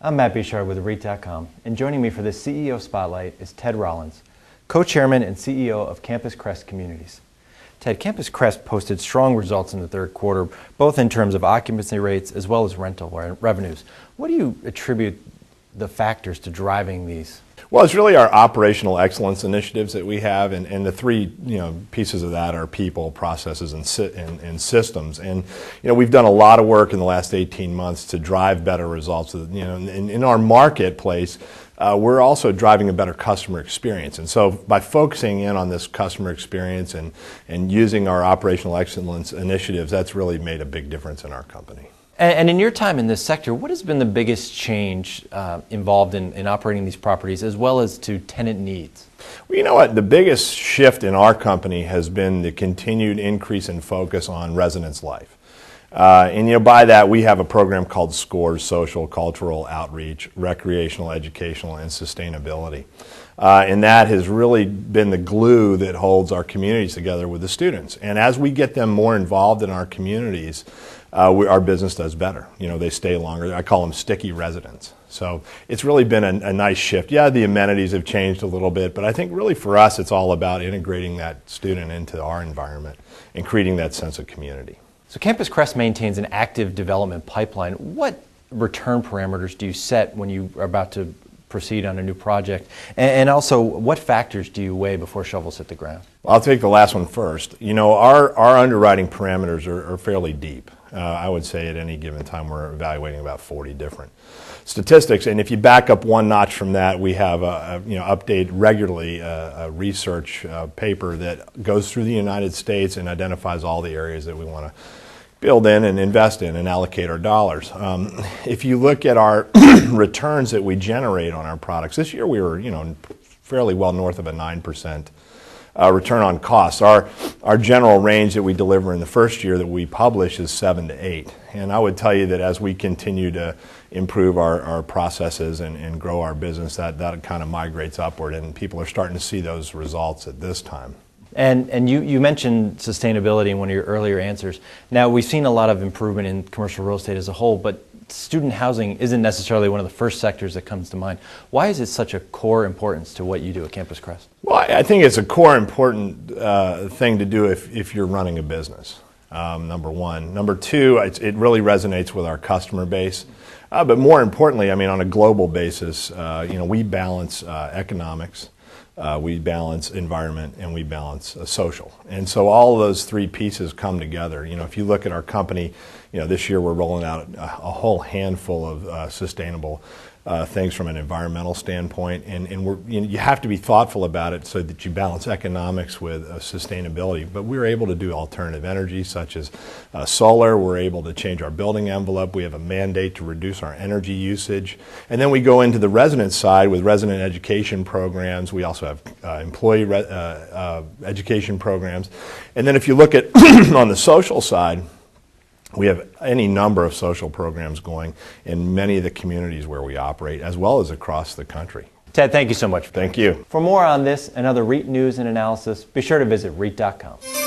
I'm Matt Bichard with REIT.com, and joining me for this CEO Spotlight is Ted Rollins, Co-Chairman and CEO of Campus Crest Communities. Ted, Campus Crest posted strong results in the third quarter, both in terms of occupancy rates as well as rental revenues. What do you attribute the factors to driving these? Well, it's really our operational excellence initiatives that we have, and the three pieces of that are people, processes, and systems. And we've done a lot of work in the last 18 months to drive better results. In our marketplace, we're also driving a better customer experience. And so by focusing in on this customer experience and using our operational excellence initiatives, that's really made a big difference in our company. And in your time in this sector, what has been the biggest change involved in operating these properties as well as to tenant needs? Well, you know what? The biggest shift in our company has been the continued increase in focus on residents' life. And by that, we have a program called SCORES, Social, Cultural, Outreach, Recreational, Educational, and Sustainability. And that has really been the glue that holds our communities together with the students. And as we get them more involved in our communities, our business does better. They stay longer. I call them sticky residents. So it's really been a nice shift. Yeah, the amenities have changed a little bit, but I think really for us it's all about integrating that student into our environment and creating that sense of community. So Campus Crest maintains an active development pipeline. What return parameters do you set when you are about to proceed on a new project? And also, what factors do you weigh before shovels hit the ground? Well, I'll take the last one first. Our underwriting parameters are fairly deep. I would say at any given time we're evaluating about 40 different statistics. And if you back up one notch from that, we have update regularly a research paper that goes through the United States and identifies all the areas that we want to build in and invest in and allocate our dollars. If you look at our returns that we generate on our products, this year we were fairly well north of a 9% return on costs. Our general range that we deliver in the first year that we publish is 7 to 8. And I would tell you that as we continue to improve our processes and grow our business, that kind of migrates upward, and people are starting to see those results at this time. And you mentioned sustainability in one of your earlier answers. Now, we've seen a lot of improvement in commercial real estate as a whole, but student housing isn't necessarily one of the first sectors that comes to mind. Why is it such a core importance to what you do at Campus Crest? Well, I think it's a core important thing to do if you're running a business, number one. Number two, it really resonates with our customer base. But more importantly, on a global basis, we balance economics, we balance environment, and we balance social. And so all of those three pieces come together. If you look at our company, this year we're rolling out a whole handful of sustainable things from an environmental standpoint, and you have to be thoughtful about it so that you balance economics with sustainability. But we're able to do alternative energy such as solar. We're able to change our building envelope. We have a mandate to reduce our energy usage. And then we go into the resident side with resident education programs. We also have employee education programs. And then if you look at on the social side, we have any number of social programs going in many of the communities where we operate, as well as across the country. Ted, thank you so much. Thank you. For more on this and other REIT news and analysis, be sure to visit REIT.com.